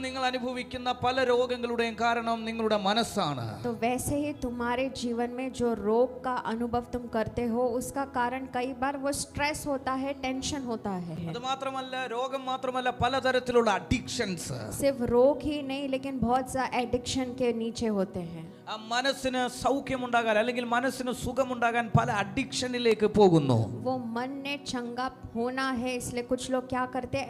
നിങ്ങൾ അനുഭവിക്കുന്ന പല രോഗങ്ങളുടെയും കാരണം നിങ്ങളുടെ മനസ്സാണ്. तो वैसे ही तुम्हारे जीवन में जो रोग का अनुभव तुम करते हो उसका कारण कई बार वो स्ट्रेस होता है, टेंशन होता है. അത് മാത്രമല്ല, രോഗം മാത്രമല്ല, പലതരത്തിലുള്ള അഡിക്ഷൻസ്. सिर्फ रोग ही नहीं लेकिन बहुत सा एडिक्शन के नीचे होते हैं. മനസ്സിന് സൗഖ്യമുണ്ടാകാൻ അല്ലെങ്കിൽ മനസ്സിന് സുഖമുണ്ടാകാൻ പല അഡിക്ഷനിലേക്ക് പോകുന്നു. वो मन ने चंगा होना है इसलिए कुछ लोग क्या करते हैं,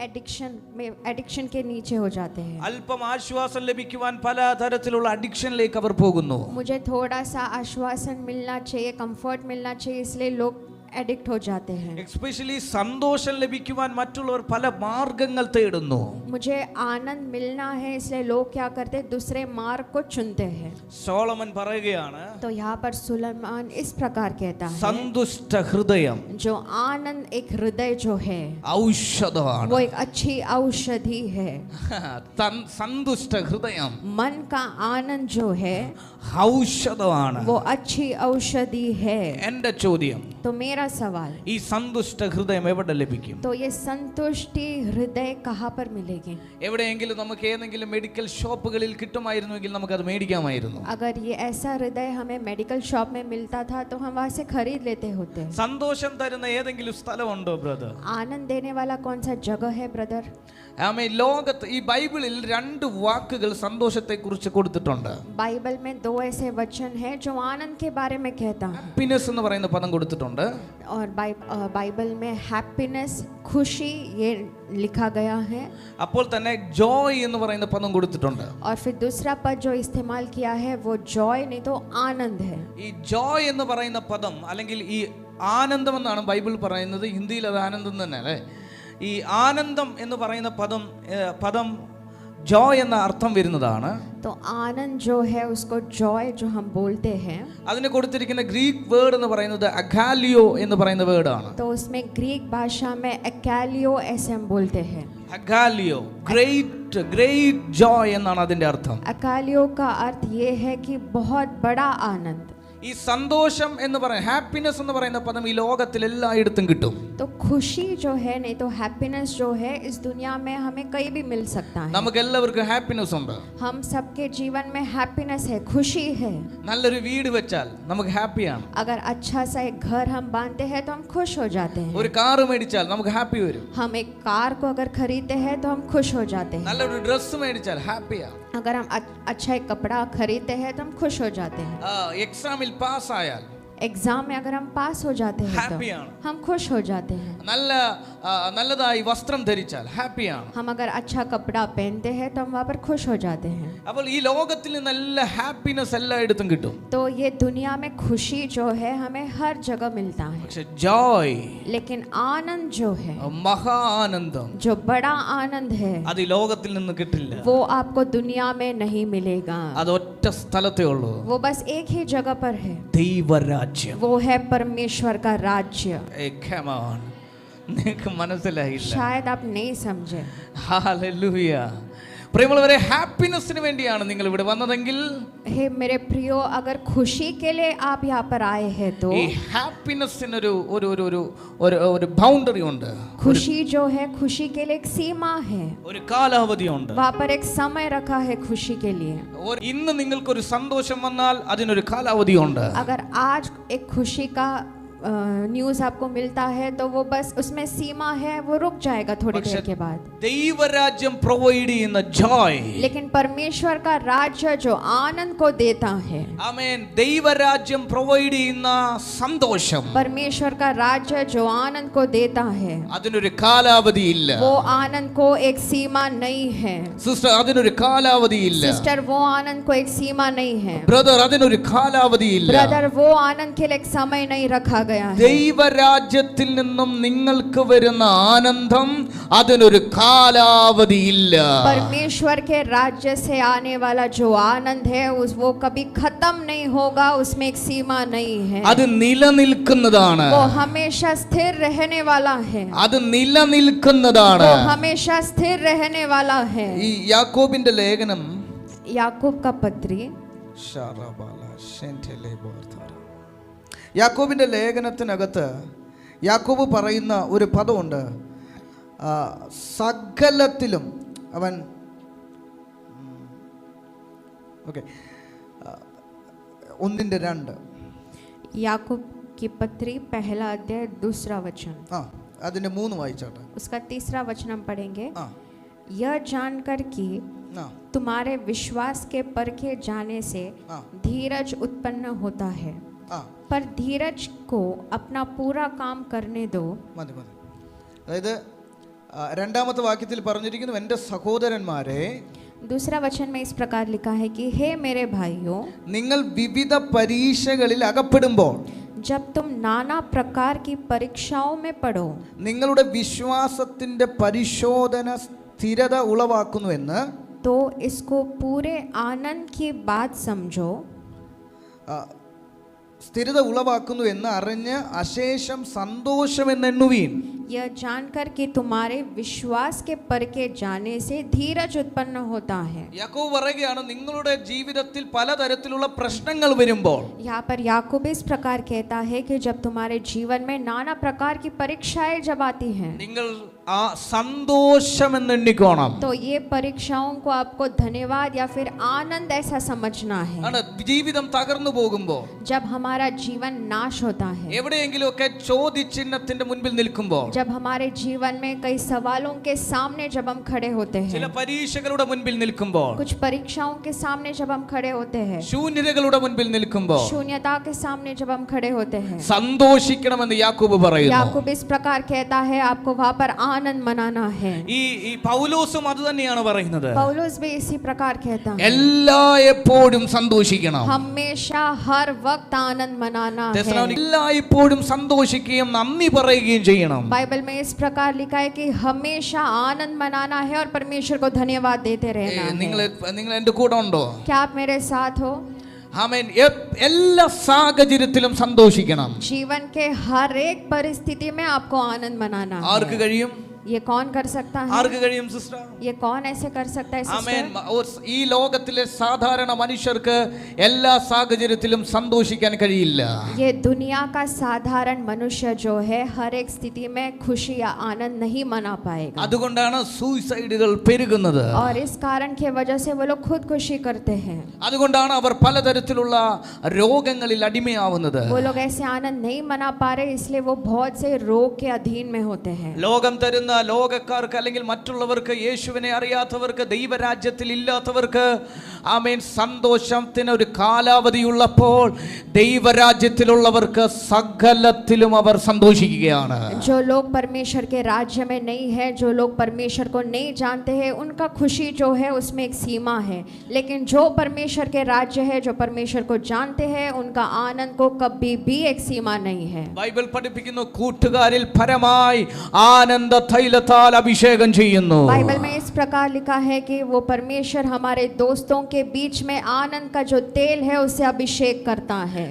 एडिक्शन के नीचे हो जाते हैं. അല്പം ആശ്വാസം ലഭിക്കുവാൻ പലതരത്തിലുള്ള അഡിക്ഷനിലേക്ക് അവർ പോകുന്നു. मुझे थोड़ा सा आश्वासन मिलना चाहिए, कंफर्ट मिलना चाहिए, इसलिए लोग एडिक्ट हो जाते हैं. എസ്പെഷ്യലി സന്തോഷം ലഭിക്കുവാൻ മറ്റുള്ളവർ പല മാർഗങ്ങൾ തേടുന്നു. मुझे आनंद मिलना है इसलिए लोग क्या करते हैं, दूसरे मार्ग को चुनते हैं. സോളമൻ പറയുകയാണ്, तो यहाँ पर सुलेमान इस प्रकार कहता है, സന്തുഷ്ട ഹൃദയം जो आनंद एक हृदय जो है ഔഷധമാണ്. वो एक अच्छी औषधि है. സന്തുഷ്ട ഹൃദയം, मन का आनंद जो है ഔഷധമാണ്. वो अच्छी औषधि है. എന്റെ ചോദ്യം, तो मेरा सवाल, ഈ സന്തുഷ്ട ഹൃദയം എവിടെ ലഭിക്കും? तो ये संतुष्टि हृदय कहाँ पर मिलेगी? എവിടെയെങ്കിലും നമുക്ക് ഏതെങ്കിലും മെഡിക്കൽ ഷോപ്പുകളിൽ കിട്ടുമായിരുന്നുവെങ്കിൽ നമുക്ക് അത് മേടിക്കാമായിരുന്നു. अगर ये ऐसा हृदय हमें मेडिकल शॉप में मिलता था तो हम वहाँ से खरीद लेते होते. സന്തോഷം തരുന്ന ഏതെങ്കിലും സ്ഥലമുണ്ടോ ബ്രദർ? आनंद देने वाला कौन सा जगह है ब्रदर? ലോകത്ത് ഈ ബൈബിളിൽ രണ്ട് വാക്കുകൾ സന്തോഷത്തെ കുറിച്ച് കൊടുത്തിട്ടുണ്ട്. बाइबल में दो ऐसे वचन हैं जो आनंद के बारे में कहता है. ഹാപ്പിനെസ് എന്ന് പറയുന്ന പദം കൊടുത്തിട്ടുണ്ട്. और बाइबल में हैप्पीनेस, खुशी, ये लिखा गया है. അപ്പോൾ തന്നെ ജോയ് എന്ന് പറയുന്ന പദം കൊടുത്തിട്ടുണ്ട്. और फिर दूसरा पद जो इस्तेमाल किया है वो जॉय नहीं तो आनंद है. ഈ ജോയ് എന്ന് പറയുന്ന പദം അല്ലെങ്കിൽ ഈ ആനന്ദം എന്നാണ് ബൈബിൾ പറയുന്നത്. ഹിന്ദിയിൽ അത് ആനന്ദം തന്നെ അല്ലേ. ഈ ആനന്ദം എന്ന് പറയുന്ന പദം ജോയ് എന്ന അർത്ഥം വരുന്നതാണ്. तो आनंद जो है उसको जॉय जो हम बोलते हैं, അതിന് കൊടുത്തിരിക്കുന്ന ഗ്രീക്ക് വേർഡ് എന്ന് പറയുന്നത് അഗാലിയോ എന്ന് പറയുന്ന വേർഡാണ്. तो उसमें ग्रीक भाषा में अकालियो ऐसे हम बोलते हैं. അഗാലിയോ, ഗ്രേറ്റ് ജോയ് എന്നാണ് അതിന്റെ അർത്ഥം. अकालियो का अर्थ ये है कि बहुत बड़ा आनंद. ഈ സന്തോഷം എന്ന് പറയുന്ന ഹാപ്പിനെസ് എന്ന് പറയുന്ന പദം ഈ ലോകത്തിൽ എല്ലായിടത്തും കിട്ടും. तो खुशी जो है नहीं तो हैप्पीनेस जो है इस दुनिया में हमें कहीं भी मिल सकता है. നമുക്ക് എല്ലാവർക്കും ഹാപ്പിനെസ് ഉണ്ട്. हम सबके जीवन में हैप्पीनेस है, खुशी है. നല്ലൊരു വീട് വെച്ചാൽ നമുക്ക് ഹാപ്പിയാണ്. अगर अच्छा सा एक घर हम बांधते हैं तो हम खुश हो जाते हैं. ഒരു കാർ മേടിച്ചാൽ നമുക്ക് ഹാപ്പി വരും. हम एक कार को अगर खरीदते हैं तो हम खुश हो जाते हैं. നല്ലൊരു ഡ്രസ്സ് മേടിച്ചാൽ ഹാപ്പിയാണ്. अगर हम अच्छा एक कपड़ा खरीदते हैं तो हम खुश हो जाते हैं. എക്സാമിൽ പാസ് ആയാൽ, एग्जाम में अगर हम पास हो जाते हैं तो हम खुश हो जाते हैं. നല്ലതായി വസ്ത്രം ധരിച്ചാൽ ഹാപ്പിയാണ്. हम अगर अच्छा कपड़ा पहनते हैं तो हम वहाँ पर खुश हो जाते हैं. അപ്പോൾ ഈ ലോകത്തിൽ നല്ല ഹാപ്പിനെസ് എല്ലായിടത്തും കിട്ടും. तो ये दुनिया में खुशी जो है हमें हर जगह मिलता है. പക്ഷേ ജോയ്, लेकिन आनंद जो है, മഹാ ആനന്ദം, जो बड़ा आनंद है, അത് ഈ ലോകത്തിൽ നിന്ന് കിട്ടില്ല. वो आपको दुनिया में नहीं मिलेगा. അത് ഒറ്റ സ്ഥലത്തേ ഉള്ളൂ. वो बस एक ही जगह पर है. ദൈവരാജ്യം, वो है परमेश्वर का राज्य. നിങ്ങൾക്ക് മനസ്സിലായില്ല? शायद आप नहीं समझे. ഹല്ലേലൂയ. പ്രിയമുള്ളവരെ, ഹാപ്പിനെസ്സിന് വേണ്ടിയാണ് നിങ്ങൾ ഇവിടെ വന്നതെങ്കിൽ, हे मेरे प्रियो, अगर खुशी के लिए आप यहाँ पर आए हैं तो ഈ ഹാപ്പിനെസ്സിന് ഒരു ബൗണ്ടറി ഉണ്ട്. खुशी जो है, खुशी के लिए एक सीमा है. ഒരു കാലാവധി ഉണ്ട്. वहाँ पर एक समय रखा है खुशी के लिए. ഇന്ന് നിങ്ങൾക്കൊരു സന്തോഷം വന്നാൽ അതിനൊരു കാലാവധി ഉണ്ട്. अगर आज एक खुशी का न्यूज़ आपको मिलता है तो वो बस उसमें सीमा है, वो रुक जाएगा थोड़ी देर के बाद. ദൈവരാജ്യം പ്രൊവൈഡ് ചെയ്യുന്ന ജോയ്, लेकिन परमेश्वर का राज्य जो आनंद को देता है, ആമേൻ, ദൈവരാജ്യം പ്രൊവൈഡ് ചെയ്യുന്ന സന്തോഷം, परमेश्वर का राज्य जो आनंद को देता है, അതിനൊരു കാലാവധി ഇല്ല. वो आनंद को एक सीमा नहीं है. സിസ്റ്റർ, അതിനൊരു കാലാവധി ഇല്ല. सिस्टर, वो आनंद को एक सीमा नहीं है. ബ്രദർ, അതിനൊരു കാലാവധി ഇല്ല. ब्रदर, वो आनंद के लिए एक समय नहीं रखा गया. ദൈവരാജ്യത്തിൽ നിന്നും നിങ്ങൾക്ക് വരുന്ന ആനന്ദം അതിനൊരു കാലാവധിയില്ല. परमेश्वर के राज्य से आने वाला जो आनंद है वो कभी खत्म नहीं होगा, उसमें एक सीमा नहीं है. അത് നിലനിൽക്കുന്നതാണ്. वो हमेशा स्थिर रहने वाला है. അത് നിലനിൽക്കുന്നതാണ്. वो हमेशा स्थिर रहने वाला है. ഈ യാക്കോബിന്റെ ലേഖനം, याकूब का पत्री, യാക്കോബിന്റെ ലേഖനത്തിനകത്ത് യാക്കോബ് പറയുന്ന ഒരു പദമുണ്ട്. സകലത്തിലും അവൻ ഓക്കെ, 1:2. याकूब की पत्री पहला अध्याय दूसरा वचन, അതിന്റെ 3 വായിച്ചാട്ടെ. उसका तीसरा वचन हम पढ़ेंगे। ആ यह जानकर कि ആ तुम्हारे विश्वास के परखे जाने से हाँ। धीरज उत्पन्न होता है, ആ पर धीरज को अपना पूरा काम करने दो। മതി മതി. അതായത് രണ്ടാമത്തെ വാക്യത്തിൽ പറഞ്ഞിരിക്കുന്നു, എൻ്റെ സഹോദരന്മാരെ, दूसरा वचन में इस प्रकार लिखा है कि हे मेरे भाइयों, നിങ്ങൾ വിവിധ പരീക്ഷകളിൽ അകപ്പെടുമ്പോൾ जब तुम नाना प्रकार की परीक्षाओं में पड़ो, നിങ്ങളുടെ വിശ്വാസത്തിന്റെ പരിശോധന സ്ഥിരത ഉളവാക്കുന്നുവെന്ന് तो इसको पूरे आनंद की बात समझो। സ്ഥിരത ഉളവാക്കുന്നു എന്ന് അറിഞ്ഞ് അശേഷം സന്തോഷമെന്നെണ്ണുവീൻ. यह जानकर कि तुम्हारे विश्वास के परखे जाने से धीरज उत्पन्न होता है। യാക്കോബ് പറയുകയാണ്, നിങ്ങളുടെ ജീവിതത്തിൽ പലതരത്തിലുള്ള പ്രശ്നങ്ങൾ വരുമ്പോൾ, यहाँ पर याकूब इस प्रकार कहता है कि जब तुम्हारे जीवन में नाना प्रकार की परीक्षाएं जब आती हैं, നിങ്ങൾ ആ സന്തോഷമെന്നെണ്ണിക്കോണം. तो ये परीक्षाओं को आपको धन्यवाद या फिर आनंद ऐसा समझना है। ആണ് ജീവിതം തകർന്നു പോകുമ്പോൾ, जब हमारा जीवन नाश होता है, എവിടെയെങ്കിലുമൊക്കെ ചോദ്യചിഹ്നത്തിന്റെ മുൻപിൽ നിൽക്കുമ്പോൾ, जब हमारे जीवन में कई सवालों के सामने जब हम खड़े होते ചില हैं, പരീക്ഷകളുടെ മുൻപിൽ നിൽക്കുമ്പോൾ, कुछ परीक्षाओं के सामने जब हम खड़े होते हैं, ശൂന്യതകളുടെ മുൻപിൽ നിൽക്കുമ്പോൾ शून्यता के सामने जब हम खड़े होते हैं, സന്തോഷിക്കണമെന്ന് യാക്കോബ് പറയുന്നു. याकूब इस प्रकार कहता है आपको वहाँ पर आनंद मनाना है। ഈ പൗലോസും അത് തന്നെയാണ് പറയുന്നത്. पौलुस भी इसी प्रकार कहता है, എല്ലായ്പ്പോഴും സന്തോഷിക്കണം. हमेशा हर वक्त आनंद मनाना है। എല്ലായ്പ്പോഴും സന്തോഷിക്കുകയും നന്ദി പറയുകയും ചെയ്യണം. बाइबल में इस प्रकार लिखा है कि हमेशा आनंद मनाना है और परमेश्वर को धन्यवाद देते रहना നിങ്ങൾ है। നിങ്ങൾ എൻ്റെ കൂടെ ഉണ്ടോ? क्या आप मेरे साथ हो? ആമേൻ. എല്ലാ സാഹചര്യത്തിലും സന്തോഷിക്കണം. जीवन के हर एक परिस्थिति में आपको आनंद मनाना ആർക്ക് है। കഴിയും? ये कौन कर सकता है? ആർക്ക് കഴിയും സിസ്റ്റർ? ये कौन ऐसे कर सकता है ആമേൻ. सिस्टर? ഈ ലോകത്തിലെ സാധാരണ മനുഷ്യർക്ക് എല്ലാ സാഹചര്യത്തിലും സന്തോഷിക്കാൻ കഴിയില്ല. ये दुनिया का साधारण मनुष्य जो है हर एक स्थिति में खुशी या आनंद नहीं मना पाएगा, അതുകൊണ്ടാണ് സൂയിസൈഡുകൾ പെരുകുന്നത്. और इस कारण की वजह से वो लोग खुदकुशी करते हैं। അതുകൊണ്ടാണ് അവർ പലതരത്തിലുള്ള രോഗങ്ങളിൽ അടിമയാവുന്നത്. वो लोग ऐसे आनंद नहीं मना पा रहे, इसलिए वो बहुत से रोग के अधीन में होते हैं। ലോകം തരുന്ന ലോകക്കാർക്ക് അല്ലെങ്കിൽ മറ്റുള്ളവർക്ക്, യേശുവിനെ അറിയാത്തവർക്ക്, ദൈവരാജ്യത്തിൽ ഇല്ലാത്തവർക്ക് ആമേൻ സന്തോഷത്തിന് ഒരു കാലാവധിയുള്ളപ്പോൾ ദൈവരാജ്യത്തിലുള്ളവർക്ക് സകലത്തിലും അവർ സന്തോഷിക്കുകയാണ്. जो लोग परमेश्वर के राज्य में नहीं है, जो लोग परमेश्वर को नहीं जानते हैं, उनका खुशी जो है उसमें एक सीमा है, लेकिन जो परमेश्वर के राज्य है, जो परमेश्वर को जानते हैं, उनका आनंद को कभी भी एक सीमा नहीं है। ബൈബിൾ പഠിപ്പിക്കുന്നു, കൂട്ടുകാരിൽ പരമായി ആനന്ദ തൈലത്താൽ അഭിഷേകം ചെയ്യുന്നു. बाइबल में इस प्रकार लिखा है कि वो परमेश्वर हमारे दोस्तों के बीच में आनंद का जो तेल है उससे अभिषेक करता है।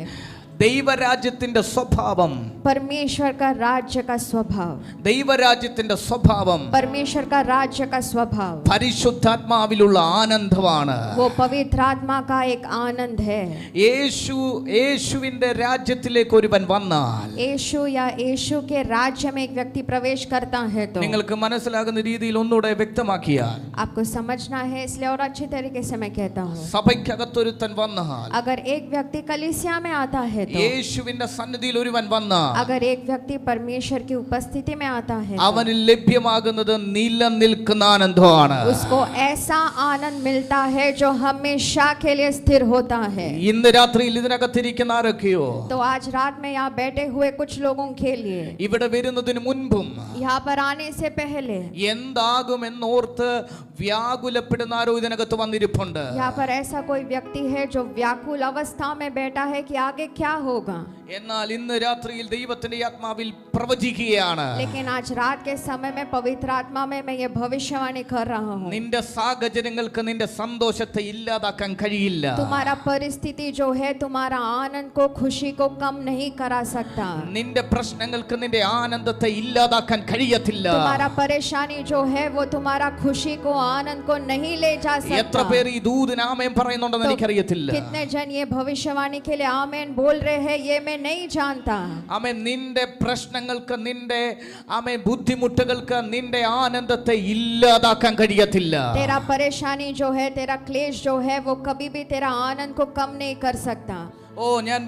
ദൈവരാജ്യത്തിന്റെ സ്വഭാവം, परमेश्वर का राज्य का स्वभाव, ദൈവരാജ്യത്തിന്റെ സ്വഭാവം परमेश्वर का राज्य का स्वभाव പരിശുദ്ധാത്മാവിലുള്ള ആനന്ദമാണ്. वो पवित्र आत्मा का एक आनंद है। യേശുവിന്റെ രാജ്യത്തിലേക്ക് ഒരുവൻ വന്നാൽ, यीशु या यीशु के राज्य में एक व्यक्ति प्रवेश करता है तो നിങ്ങൾക്ക് മനസ്സിലാകുന്ന രീതിയിൽ ഒന്നുകൂടെ വ്യക്തമാക്കിയാൽ, आपको समझना है, इसलिए और अच्छी तरीके से मैं कहता हूँ, സഭയ്ക്കകത്തൊരുത്തൻ വന്നാൽ, अगर एक व्यक्ति कलीसिया में आता है तो, യേശുവിന്റെ സന്നിധിയിൽ ഒരുവൻ വന്നാൽ, अगर एक व्यक्ति परमेश्वर की उपस्थिति में आता है तो അവന് ലഭ്യമാകുന്നത് നിലനിൽക്കുന്ന ആനന്ദമാണ്. उसको ऐसा आनंद मिलता है जो हमेशा के लिए स्थिर होता है। ഇന്ന് രാത്രിയിൽ ഇതിനകത്തിരിക്കുന്ന ആരൊക്കെയോ तो आज रात में यहाँ बैठे हुए कुछ लोगों के लिए, ഇവിടെ വരുന്നതിന് മുൻപും यहाँ पर आने से पहले എന്താകുമെന്നോർത്ത് വ്യാകുലപ്പെടുന്ന ആരോ ഇതിനകത്ത് വന്നിരിപ്പുണ്ട്. यहाँ पर ऐसा कोई व्यक्ति है जो व्याकुल अवस्था में बैठा है कि आगे क्या होगा, എന്നാൽ ഇന്ന് രാത്രിയിൽ ദൈവത്തിന്റെ ആത്മാവിൽ പ്രവചിക്കുകയാണ്, लेकिन आज रात के समय में पवित्र आत्मा में मैं ये भविष्यवाणी कर रहा हूँ, നിന്റെ സാഹചര്യങ്ങൾക്ക് നിന്റെ സന്തോഷത്തെ ഇല്ലാതാക്കാൻ കഴിയില്ല. तुम्हारा परिस्थिति जो है तुम्हारा आनंद को, खुशी को कम नहीं करा सकता, നിന്റെ പ്രശ്നങ്ങൾക്ക് നിന്റെ ആനന്ദത്തെ ഇല്ലാതാക്കാൻ കഴിയത്തില്ല. तुम्हारा परेशानी जो है वो तुम्हारा खुशी को, आनंद को नहीं ले जा എത്ര सकता। പേർ ഈ ദൂതിന് ആമേൻ പറയുന്നുണ്ടെന്ന് എനിക്കറിയത്തില്ല. कितने जन ये भविष्यवाणी के लिए आमेन बोल रहे हैं, ये मैं में नहीं जानता. ആമേൻ നിന്റെ പ്രശ്നങ്ങൾക്ക് നിന്റെ ആമേൻ ബുദ്ധിമുട്ടുകൾക്ക് നിന്റെ ആനന്ദത്തെ ഇല്ലാതാക്കാൻ കഴിയത്തില്ല. तेरा परेशानी जो है, तेरा क्लेश जो है, वो कभी भी तेरा आनंद को कम नहीं कर सकता. ഓ ഞാൻ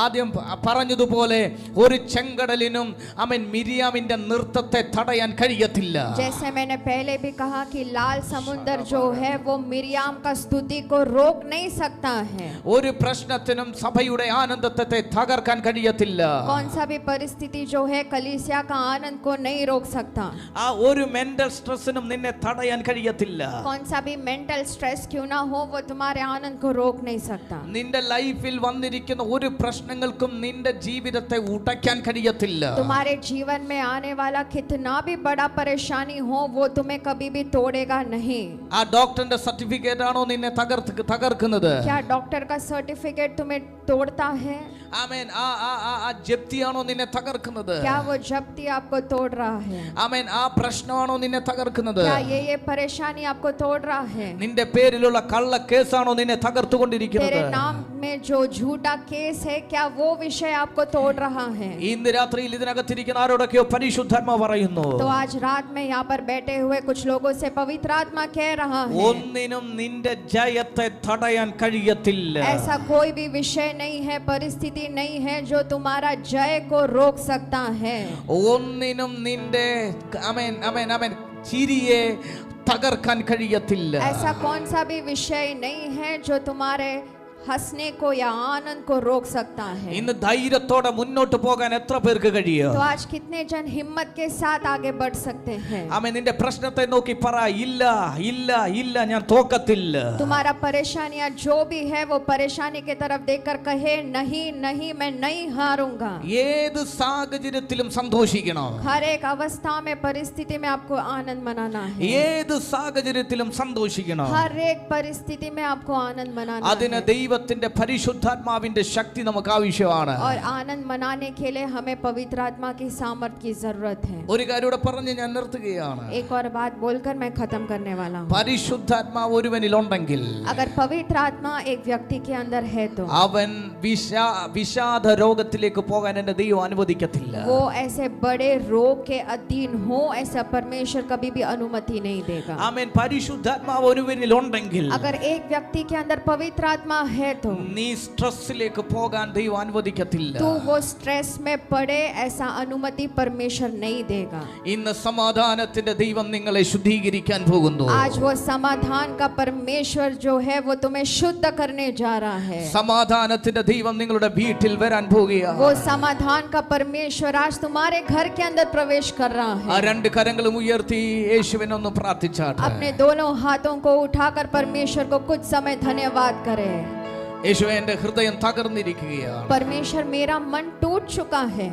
ആദ്യം പറഞ്ഞതുപോലെ ഒരു ചെങ്കടലിനും ആമേൻ മിരിയാമിന്റെ നൃത്തത്തെ തടയാൻ കഴിയത്തില്ല. जैसे मैंने पहले भी कहा कि लाल समुद्र जो है वो मिरियाम का स्तुति को रोक नहीं सकता है. ഒരു പ്രശ്നത്തിനും സഭയുടെ ആനന്ദത്തെ തകർക്കാൻ കഴിയത്തില്ല. कौन सा भी परिस्थिति जो है कलीसिया का आनंद को नहीं रोक सकता. ആ ഒരു മെന്റൽ സ്ട്രെസ്സിനും നിന്നെ തടയാൻ കഴിയത്തില്ല. कौन सा भी मेंटल स्ट्रेस क्यों ना हो, वो तुम्हारे आनंद को रोक नहीं सकता. നിന്റെ ലൈഫിൽ വന്നിരിക്കുന്ന ഒരു പ്രശ്നങ്ങൾക്കും നിന്റെ ജീവിതത്തെ ഉടയ്ക്കാൻ കഴിയത്തില്ല. तुम्हारे जीवन में आने वाला कितना भी बड़ा परेशानी हो, वो तुम्हें कभी भी तोड़ेगा नहीं. ആ ഡോക്ടറിന്റെ സർട്ടിഫിക്കറ്റ് ആണോ നിന്നെ തകർക്കുന്നത്? क्या डॉक्टर का सर्टिफिकेट तुम्हें तोड़ता है? ആമേൻ ആ ജപ്തിയാണോ നിന്നെ തകർക്കുന്നത്? क्या वो जब्ती आपको तोड़ रहा है? ആമേൻ ആ പ്രശ്നമാണോ നിന്നെ തകർക്കുന്നത്? क्या ये परेशानी आपको तोड़ रहा है? നിന്റെ പേരിലുള്ള കള്ള കേസാണോ നിന്നെ തകർത്തുകൊണ്ടിരിക്കുന്നത്? तेरे नाम में जो झूठा केस है, क्या वो विषय आपको तोड़ रहा है? ഇന്ന് രാത്രിയിൽ ഇതിനകത്തിരിക്കുന്ന ആരോടൊക്കെയോ പരിശുദ്ധാത്മാ പറയുന്നു, तो आज रात में यहाँ पर बैठे हुए कुछ लोगों से पवित्र आत्मा कह रहा है, ഒന്നിനും നിന്റെ ജയത്തെ തടയാൻ കഴിയത്തില്ല. ऐसा कोई भी विषय नहीं है, परिस्थिति नहीं है जो तुम्हारा जय को रोक सकता है. ഒന്നിനും നിന്റെ ആമേൻ ആമേൻ ആമേൻ ചിരിയെ തകർക്കാൻ കഴിയത്തില്ല. ऐसा कौन सा भी विषय नहीं है जो तुम्हारे हंसने को या आनंद को रोक सकता है. ഇന്ന് ധൈര്യത്തോടെ മുന്നോട്ട് പോകാൻ എത്ര പേർക്ക് കഴിയും? तो आज कितने जन हिम्मत के साथ आगे बढ़ सकते हैं? ആമേൻ നിന്റെ പ്രശ്നത്തെ നോക്കി പറ, ഇല്ല ഇല്ല ഇല്ല ഞാൻ തോക്കത്തില്ല. तुम्हारा परेशानियां जो भी है वो परेशानी की तरफ देखकर कहे, नहीं नहीं मैं नहीं हारूंगा. ഏത് സാഹചര്യത്തിലും സന്തോഷിക്കണം. हर एक अवस्था में, परिस्थिति में आपको आनंद मनाना है. ഏത് സാഹചര്യത്തിലും സന്തോഷിക്കണം. हर एक परिस्थिति में आपको आनंद मनाना അതിന് है. ദൈവത്തിന്റെ പരിശുദ്ധാത്മാവിന്റെ ശക്തി നമുക്ക് ആവശ്യമാണ്. और आनंद मनाने के लिए हमें पवित्र आत्मा की सामर्थ की जरूरत है. ഒരു കാര്യം കൂടെ പറഞ്ഞ് ഞാൻ നിർത്തുകയാണ്. एक और बात बोलकर मैं खत्म करने वाला हूँ. പരിശുദ്ധാത്മാവ് ഒരുവനിൽ ഉണ്ടെങ്കിൽ अगर पवित्र आत्मा एक व्यक्ति के अंदर है तो അവൻ വിഷാദ രോഗത്തിലേക്ക് പോകാൻ എന്റെ ദൈവം അനുവദിക്കത്തില്ല. वो ऐसे बड़े रोग के अधीन हो, ऐसा परमेश्वर कभी भी अनुमति नहीं देगा. ആമേൻ. പരിശുദ്ധാത്മാവ് ഒരുവനിൽ ഉണ്ടെങ്കിൽ अगर एक व्यक्ति के अंदर पवित्र आत्मा है तो നീ സ്ട്രെസ്സിലേക്ക് പോകാൻ ദൈവം അനുവദിക്കത്തില്ല. तू वो स्ट्रेस में पड़े, ऐसा अनुमति परमेश्वर नहीं देगा. ഇന്ന് സമാധാനത്തിന്റെ ദൈവം നിങ്ങളെ ശുദ്ധീകരിക്കാൻ പോകുന്നു. आज वो समाधान का परमेश्वर जो है वो तुम्हें शुद्ध करने जा रहा है. സമാധാനത്തിന്റെ ദൈവം നിങ്ങളുടെ വീട്ടിൽ വരാൻ പോകുകയാണ്. वो समाधान का परमेश्वर आज तुम्हारे घर के अंदर प्रवेश कर रहा ആ है. രണ്ട് കരങ്ങളും ഉയർത്തി യേശുവിനൊന്ന് പ്രാർത്ഥിച്ചാട്ടെ. अपने दोनों हाथों को उठाकर परमेश्वर को कुछ समय धन्यवाद करें. യേശുവേ, എന്റെ ഹൃദയം തകർന്നിരിക്കുകയാണ്. परमेश्वर मेरा मन टूट चुका है.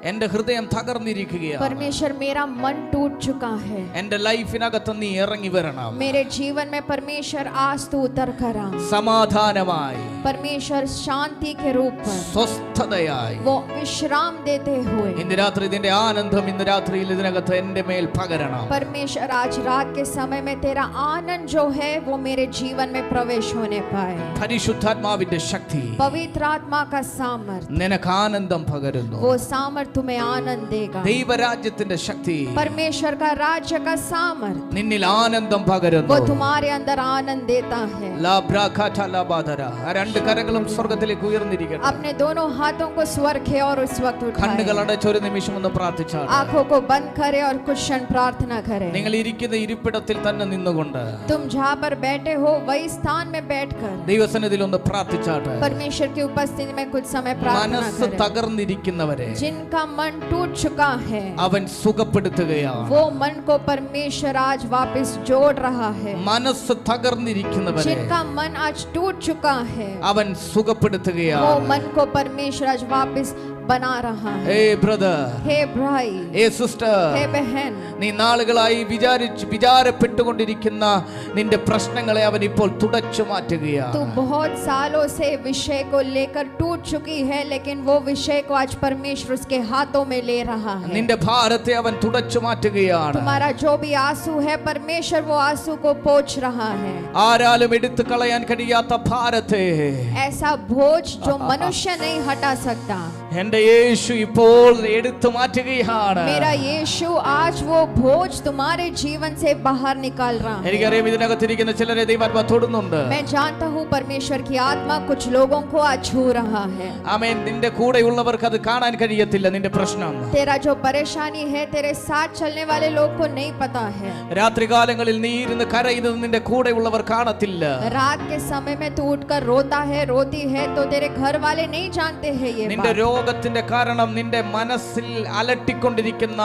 എന്റെ ഹൃദയം തകർന്നിരിക്കുകയാണ്. परमेश्वर मेरा मन टूट चुका है. എന്റെ ലൈഫിനകത്ത് നീ ഇറങ്ങി വരണം. मेरे जीवन में परमेश्वर आज तू उतर कर आ. സമാധാനമായി, परमेश्वर शांति के रूप पर, സ്വസ്ഥതയായി वो विश्राम देते हुए ഇന്ന് രാത്രി ഇതിന്റെ ആനന്ദം ഇന്ന് രാത്രിയിൽ ഇതിനകത്ത് എന്റെ മേൽ പകരണം. परमेश्वर आज रात के समय में तेरा आनंद जो है वो मेरे जीवन में प्रवेश होने पाए. പരിശുദ്ധാത്മാവിന്റെ ശക്തി पवित्र आत्मा का सामर्थ, നിനക്ക് ആനന്ദം പകരുന്നു. वो सामर्थ तुम्हें आनंद देगा. ദൈവരാജ്യത്തിന്റെ ശക്തി परमेश्वर का राज्य का सामर्थ നിന്നിൽ ആനന്ദം പകരുന്നു. वो तुम्हारे अंदर आनंद देता है. ആ രണ്ട് കരങ്ങളും സ്വർഗ്ഗത്തിലേക്ക് ഉയർന്നിരിക്കട്ടെ. अपने दोनों हाथों को स्वर खे और उस वक्त കണ്ണുകൾ उठाए. അടച്ച് ഒരു നിമിഷം ഒന്ന് പ്രാർത്ഥിച്ചാട്ടെ. आंखों को बंद करे और कुछ क्षण प्रार्थना करे. നിങ്ങൾ ഇരിക്കുന്ന ഇരിപ്പിടത്തിൽ തന്നെ നിന്നുകൊണ്ട് तुम जहाँ पर बैठे हो वही स्थान में बैठकर ദൈവസന്നിധിയിൽ ഒന്ന് പ്രാർത്ഥിച്ചാട്ടെ. परमेश्वर की उपस्थिति में कुछ समय प्रार्थना മനസ്സ് करें. തകർന്നിരിക്കുന്നവരെ जिनका मन टूट चुका है അവൻ സുഖപ്പെടുത്തുകയാണ്. वो मन को परमेश्वर आज वापस जोड़ रहा है. മനസ്സ് തകർന്നിരിക്കുന്നവരെ जिनका मन आज टूट चुका है അവൻ वो സുഖപ്പെടുത്തുകയാണ്. मन को परमेश्वर आज वापस बना रहा है। Hey brother, हे भाई, hey sister, हे बहन, നീ നാളുകളായി വിചാരപ്പെട്ടുകൊണ്ടിരിക്കുന്ന നിന്റെ പ്രശ്നങ്ങളെ അവൻ ഇപ്പോൾ തുടച്ചു മാറ്റുകയാണ്. तू बहुत सालों से विषय को लेकर टूट चुकी है, लेकिन वो विषय को आज परमेश्वर उसके हाथों में ले रहा है। നിന്റെ ഭാരത്തെ അവൻ തുടച്ചു മാറ്റുകയാണ്. तुम्हारा जो भी आंसू है, परमेश्वर वो आंसू को पोंछ रहा है। ആരാലും എടുത്തു കളയാൻ കഴിയാത്ത ഭാരത്തെ ऐसा बोझ जो मनुष्य नहीं हटा सकता, എന്റെ യേശു ഇപ്പോൾ എടുത്തു മാറ്റുകയാണ്. मेरा यीशु आज वो बोझ तुम्हारे जीवन से बाहर निकाल रहा है। എനിക്കറിയാം ഇതിനകത്തിരിക്കുന്ന ചിലരെ ദൈവാത്മാ തൊടുന്നുണ്ട്. मैं जानता हूँ परमेश्वर की आत्मा कुछ लोगों को आज छू रहा है। ആമേൻ. നിന്റെ കൂടെയുള്ളവർക്ക് അത് കാണാൻ കഴിയത്തില്ല നിന്റെ പ്രശ്നം. तेरा जो परेशानी है, तेरे साथ चलने वाले लोग को नहीं पता है। രാത്രികാലങ്ങളിൽ നീ ഇരുന്ന് കരയുന്നത് നിന്റെ കൂടെയുള്ളവർ കാണത്തില്ല. रात के समय में तू उठकर रोता है, रोती है, तो तेरे घर वाले नहीं जानते हैं ये നിന്റെ बात। രോഗത്തിന്റെ കാരണം നിന്റെ മനസ്സിൽ അലട്ടിക്കൊണ്ടിരിക്കുന്ന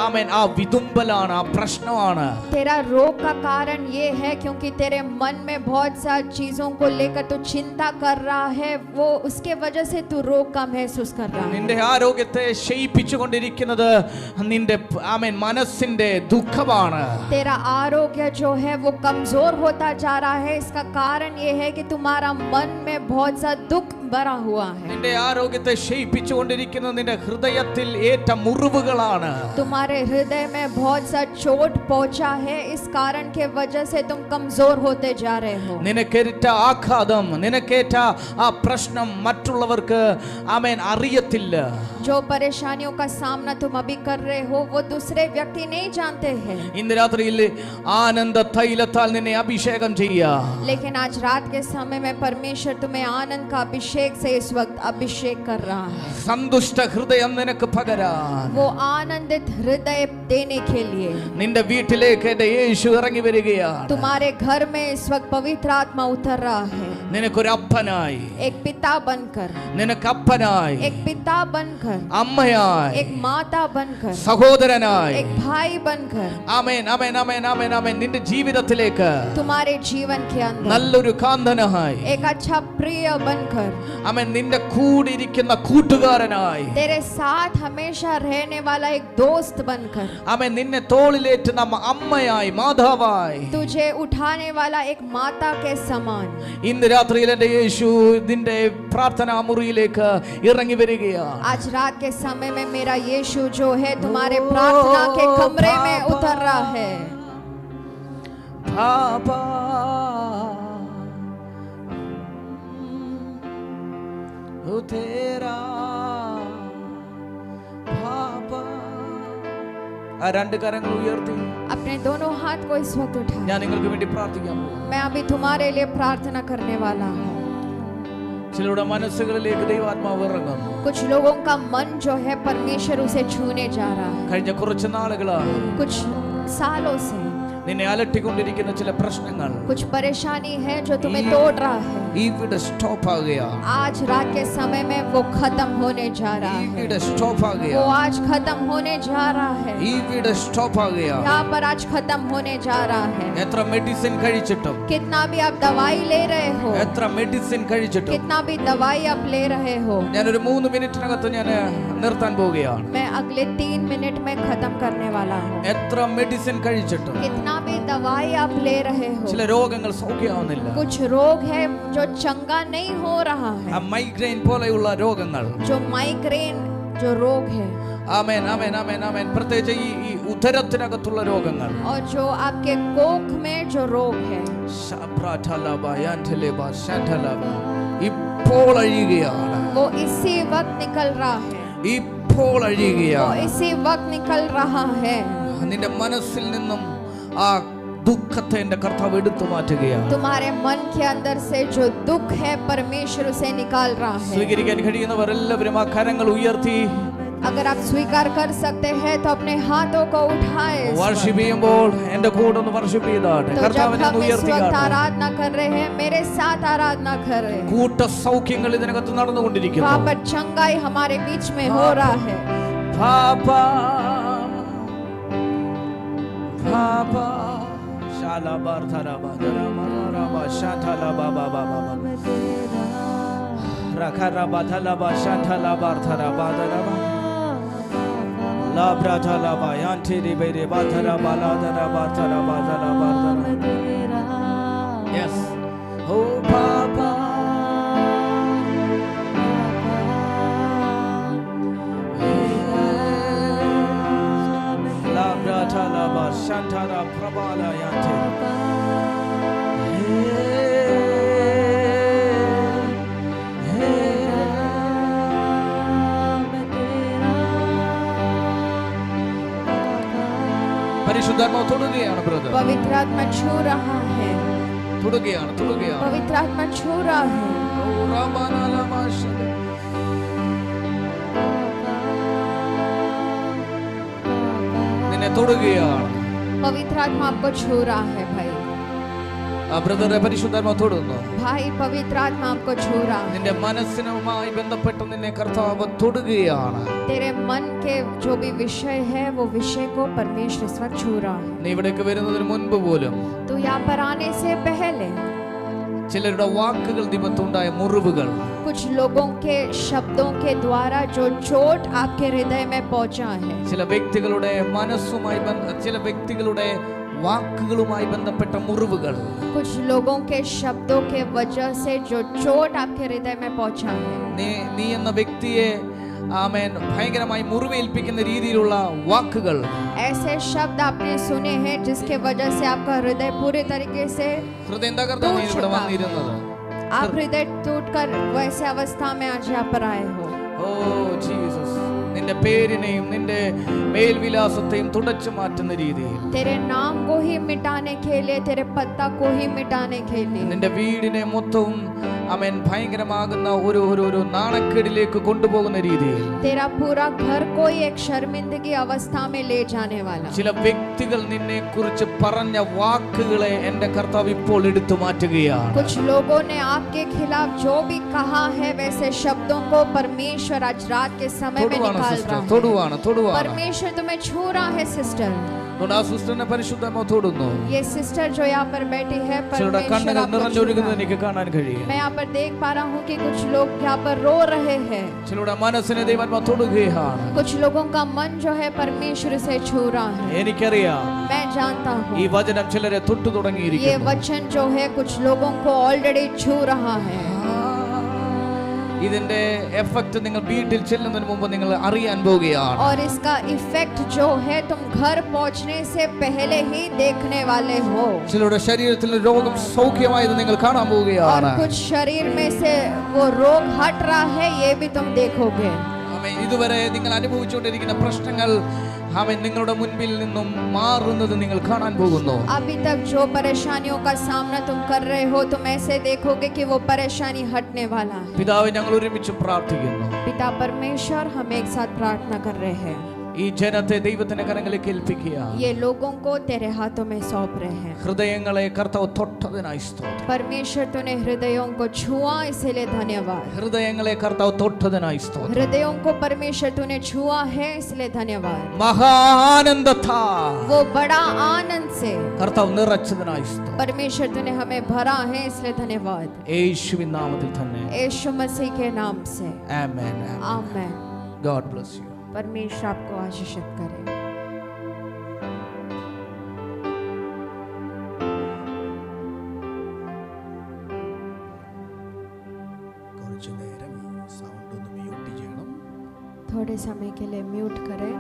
ആമേൻ ആ വിതുമ്പലാണ്, ആ പ്രശ്നമാണ്. तेरा रोग का कारण ये है क्योंकि तेरे मन में बहुत सारी चीजों को लेकर तू चिंता कर रहा है, वो उसके वजह से तू रोग का महसूस कर रहा है। നിന്റെ ആരോഗ്യത്തെ ക്ഷയിപ്പിച്ചുകൊണ്ടിരിക്കുന്നത് നിന്റെ ആമേൻ മനസ്സിന്റെ ദുഃഖമാണ്. तेरा आरोग्य जो है वो कमजोर होता जा रहा है, इसका कारण ये है कि तुम्हारा मन में बहुत सा दुख भरा हुआ है। നിന്റെ ആരോഗ്യത്തെ ക്ഷയിപ്പിച്ചുകൊണ്ടിരിക്കുന്നത് നിന്റെ ഹൃദയത്തിൽ ഏറ്റ മുറിവുകളാണ്. तुम्हारे हृदय में बहुत सा चोट पहुंचा है, इस कारण के वजह से तुम कमजोर होते जा रहे हो। നിനക്കേറ്റ ആഘാതം, നിനക്കേറ്റ ആ പ്രശ്നം മറ്റുള്ളവർക്ക് ആമേൻ അറിയത്തില്ല. जो परेशानियों का सामना तुम अभी कर रहे हो, वो दूसरे व्यक्ति नहीं जानते हैं। ഇന്ന് രാത്രിയിൽ ആനന്ദ തൈലത്താൽ നിന്നെ അഭിഷേകം ചെയ്യാം. लेकिन आज रात के समय में परमेश्वर तुम्हें आनंद का अभिषेक से इस वक्त अभिषेक कर रहा है। സന്തുഷ്ട ഹൃദയം നിനക്ക് പകരാൻ वो आनंदित हृदय देने के लिए നിന്റെ വീട്ടിലേക്ക് എന്റെ യേശു ഇറങ്ങി വരികയാണ്. तुम्हारे घर में इस वक्त पवित्र आत्मा उतर रहा है। നിനക്കൊരു അപ്പനായി, एक पिता बनकर, നിനക്ക് അപ്പനായി, एक पिता बनकर, അമ്മയായി, एक माता बनकर, സഹോദരനായി, एक भाई बनकर, ആമേൻ ആമേൻ ആമേൻ ആമേൻ ആമേൻ നിന്റെ ജീവിതത്തിലേക്ക് तुम्हारे जीवन के अंदर നല്ലൊരു കാന്തനായി, एक अच्छा प्रिय बनकर, ആമേൻ നിന്റെ കൂടെ ഇരിക്കുന്ന കൂട്ടുകാരനായി, तेरे साथ हमेशा रहने वाला एक दोस्त बनकर, ആമേൻ നിന്നെ തോളിലേറ്റുന്ന അമ്മയായി, മാതാവായി, तुझे उठाने वाला एक माता के समान ഇന്ന് രാത്രിയിൽ എന്റെ യേശു നിന്റെ പ്രാർത്ഥനാ മുറിയിലേക്ക് ഇറങ്ങി വരികയാണ്. आज रात के समय में मेरा यीशु जो है तुम्हारे प्रार्थना के कमरे में उतर रहा है। പാപാ ഓ തേരാ പാപാ. ആ രണ്ട് കരങ്ങൾ ഉയർത്തി अपने दोनों हाथ को इस वक्त उठा। ഞാൻ നിങ്ങൾക്ക് വേണ്ടി പ്രാർത്ഥിക്കാൻ പോകും. मैं अभी तुम्हारे लिए प्रार्थना करने वाला हूँ। ചിലരുടെ മനസ്സുകളിലേക്ക് ദൈവാത്മാവ് ഇറങ്ങുന്നു. कुछ लोगों का मन जो है परमेश्वर उसे छूने जा रहा है। കഴിഞ്ഞ കുറച്ച് നാളുകളായി कुछ सालों से നിന്നെ അലട്ടിക്കൊണ്ടിരിക്കുന്ന ചില പ്രശ്നങ്ങൾ कुछ परेशानी है जो तुम्हें तोड़ रहा है। ഇവിടെ സ്റ്റോപ്പ് ആകുകയാണ്. आज रात के समय में वो खत्म होने जा रहा है। ഇവിടെ സ്റ്റോപ്പ് वो ആകുകയാണ്. आज खत्म होने जा रहा है। ഇവിടെ സ്റ്റോപ്പ് ആകുകയാണ്. यहाँ पर आज खत्म होने जा रहा है। എത്ര മെഡിസിൻ കഴിച്ചിട്ടും, कितना भी आप दवाई ले रहे हो, എത്ര മെഡിസിൻ കഴിച്ചിട്ടും कितना भी दवाई आप ले रहे हो, ഞാനൊരു 3 മിനിറ്റിനകത്ത് ഞാൻ നിർത്താൻ പോവുകയാണ്. मैं अगले 3 मिनट में खत्म करने वाला हूँ। എത്ര മെഡിസിൻ കഴിച്ചിട്ടും कितना भी दवाई आप ले रहे हो, ചില രോഗങ്ങൾ സൗഖ്യമാവുന്നില്ല. कुछ रोग है जो चंगा नहीं हो रहा ആ है, മൈഗ്രെയിൻ പോലെയുള്ള രോഗങ്ങൾ, जो माइग्रेन जो रोग है, ആമേൻ ആമേൻ ആമേൻ ആമേൻ, പ്രത്യേകിച്ച് ഈ ഉദരത്തിനകത്തുള്ള രോഗങ്ങൾ, और जो आपके कोख में जो रोग है, ശബ്രാഠലബ, യാൻഠലബ, ശാഠലബ, ഇപ്പോൾ അഴിയുകയാണ്. वो इसी वक्त निकल रहा है। ഇപ്പോൾ वो അഴിയുകയാണ്. इसी वक्त निकल रहा है। നിന്റെ മനസ്സിൽ നിന്നും ആ ദുഃഖത്തെ എന്റെ കർത്താവ് എടുത്തു മാറ്റുകയാണ്. तुम्हारे मन के अंदर से जो दुख है परमेश्वर उसे निकाल रहा है। സ്വീകരിക്കാൻ കഴിയുന്നവർ എല്ലാവരും ആ കരങ്ങൾ ഉയർത്തി अगर आप स्वीकार कर सकते हैं तो अपने हाथों को उठाएं। വർഷിപ്പ് ചെയ്യുമ്പോൾ എന്റെ കൂടെ ഒന്ന് വർഷിപ്പ് ചെയ്താട്ടെ. तो जब കർത്താവിനെ हम इस वक्त ഉയർത്തിക്കാട്ടെ. आराधना कर रहे हैं, मेरे साथ आराधना कर रहे हैं। കൂട്ട സൗഖ്യങ്ങൾ ഇതിനകത്ത് നടന്നുകൊണ്ടിരിക്കുന്നു. वहाँ पर चंगाई हमारे बीच में हो रहा है। പാപാ പാപാ ശാലബാർധരബ ദരമരബ ശാഠലബ Baba Baba. rakara badala ba shantala barthara badara ba la bratala ba yanti de bere badara baladara barthara badara barthara. Yes. Oh Papa, la bratala ba shantara prabala yanti. പരിശുദ്ധാത്മാവ് തൊടുകയാണ് ബ്രദർ. पवित्र आत्मा छू रहा है, തൊടുകയാണ്. पवित्र आत्मा छू रहा है. ഓ റബനലമാശ. നിന്നെ തൊടുകയാണ്. पवित्र आत्मा आपको छू रहा है भाई. ആ ബ്രദറെ പരിശുദ്ധാത്മാവ് തൊടുന്നു. भाई पवित्र आत्मा आपको छू रहा है. നിന്റെ മനസ്സിനുമായി ബന്ധപ്പെട്ട് നിന്നെ കർത്താവ് തൊടുകയാണ്. तेरे मन के जो भी विषय है वो विषय को परमेश्वर इस वक्त छू रहा है. നീ ഇവിടേക്ക് വരുന്നതിന് മുൻപ് പോലും तो यहाँ पर आने से पहले ചിലരുടെ വാക്കുകൾ നിമിത്തമുണ്ടായ മുറിവുകൾ, कुछ लोगों के शब्दों के द्वारा जो चोट आपके हृदय में पहुंचा है, ചില വ്യക്തികളുടെ മനസ്സുമായി ചില വ്യക്തികളുടെ വാക്കുകളുമായി ബന്ധപ്പെട്ട മുറിവുകൾ, कुछ लोगों के शब्दों के वजह से जो चोट आपके हृदय में पहुंचा है, നീ എന്ന വ്യക്തിയെ ആമേൻ ഭയങ്കരമായി മുറിവേൽപ്പിക്കുന്ന രീതിയിലുള്ള വാക്കുകൾ, ऐसे शब्द आपने सुने हैं जिसके वजह से आपका हृदय पूरे तरीके से ഹൃദയം തകർന്ന നീ ഇവിടെ വന്നിരുന്നത്. आप हृदय टूटकर वैसे अवस्था में आज यहाँ पर आए हो. ഓ ജീസസ്, നിന്റെ പേരിനെയും നിന്റെ മേൽവിലാസത്തെയും തുടച്ചു മാറ്റുന്ന രീതിയിൽ, तेरे नाम को ही मिटाने के लिए, तेरे पत्ता को ही मिटाने के लिए, നിന്റെ വീടിനെ മൊത്തവും ആമേൻ ഭയങ്കരമാകുന്ന ഒരു നാണക്കേടിലേക്ക് കൊണ്ടുപോകുന്ന രീതിയിൽ तेरा पूरा घर को ही एक शर्मिंदगी अवस्था में ले जाने वाला. ചില വ്യക്തികൾ നിന്നെ കുറിച്ച് പറഞ്ഞ വാക്കുകളെ എന്റെ കർത്താവ് ഇപ്പോൾ എടുത്തു മാറ്റുകയാണ്. कुछ लोगों ने आपके खिलाफ जो भी कहा है वैसे शब्दों को परमेश्वर आज रात के समय में തൊടുവാണ് निकाल സിസ്റ്റർ, रहा है. തൊടുവാണ്. परमेश्वर तुम्हें छू रहा है सिस्टर. അതുകൊണ്ട് ആ സിസ്റ്ററിനെ പരിശുദ്ധാത്മാവ് തൊടുന്നു. ये सिस्टर जो यहाँ पर बैठी है, ചിലരുടെ परमेश्वर കണ്ണുകൾ आपको छू നിറഞ്ഞൊഴുകുന്നത് रहा है. എനിക്ക് കാണാൻ കഴിയും. मैं यहाँ पर देख पा रहा हूँ कि कुछ लोग यहाँ पर रो रहे हैं. ചിലരുടെ മനസ്സിനെ ദൈവാത്മാവ് തൊടുകയാണ്. कुछ लोगों का मन जो है परमेश्वर से छू रहा है. എനിക്കറിയാം मैं जानता हूँ ഈ വചനം ചിലരെ തൊട്ടു ये തുടങ്ങിയിരിക്കുന്നു. वचन जो है कुछ लोगों को ऑलरेडी छू रहा है. ഇതിന്റെ എഫക്റ്റ് നിങ്ങൾ വീട്ടിൽ ചെല്ലുന്നതിന് മുമ്പ് നിങ്ങൾ അറിയാൻ പോവുകയാണ്. और इसका इफेक्ट जो है तुम घर पहुंचने से पहले ही देखने वाले हो. ചിലരുടെ ശരീരത്തിൽ രോഗം സൗഖ്യമായത് നിങ്ങൾ കാണാൻ और പോവുകയാണ്. कुछ शरीर में से वो रोग हट रहा है, ये भी तुम देखोगे. ആമേൻ. ഇതുവരെ നിങ്ങൾ അനുഭവിച്ചുകൊണ്ടിരിക്കുന്ന പ്രശ്നങ്ങൾ ആമേൻ നിങ്ങളുടെ മുൻപിൽ നിന്നും മാറുന്നത് നിങ്ങൾ കാണാൻ പോകുന്നു. अभी तक जो परेशानियों का सामना तुम कर रहे हो, तुम ऐसे देखोगे कि वो परेशानी हटने वाला है. പിതാവേ, ഞങ്ങൾ ഒരുമിച്ച് പ്രാർത്ഥിക്കുന്നു. पिता परमेश्वर, हम एक साथ प्रार्थना कर रहे हैं. ഈ ജനത്തെ ദൈവത്തിന്റെ കരങ്ങളിലേക്ക് ഏൽപ്പിക്കുക. ये लोगों को तेरे हाथों में सौंप रहे हैं. ഹൃദയങ്ങളെ കർത്താവ് തൊട്ടതിനായി സ്തോത്രം. परमेश्वर तूने हृदयों को छुआ, इसीलिए धन्यवाद. ഹൃദയങ്ങളെ കർത്താവ് തൊട്ടതിനായി സ്തോത്രം. हृदयों को परमेश्वर तूने छुआ है, इसलिए धन्यवाद. മഹാനന്ദത്താ वो बड़ा आनंद से കർത്താവ് നിറച്ചതിനായി സ്തോത്രം. परमेश्वर तूने हमें भरा है, इसलिए धन्यवाद. യേശുവിൻ നാമത്തിൽ തന്നെ. यीशु मसीह के नाम से ആമേൻ. आमेन. God bless you. परमेश्वर आपको आशीषित करे. കുറച്ചു നേരം ഈ സൗണ്ട് ഒന്ന് മ്യൂട്ട് ചെയ്യണം. थोड़े समय के लिए म्यूट करें.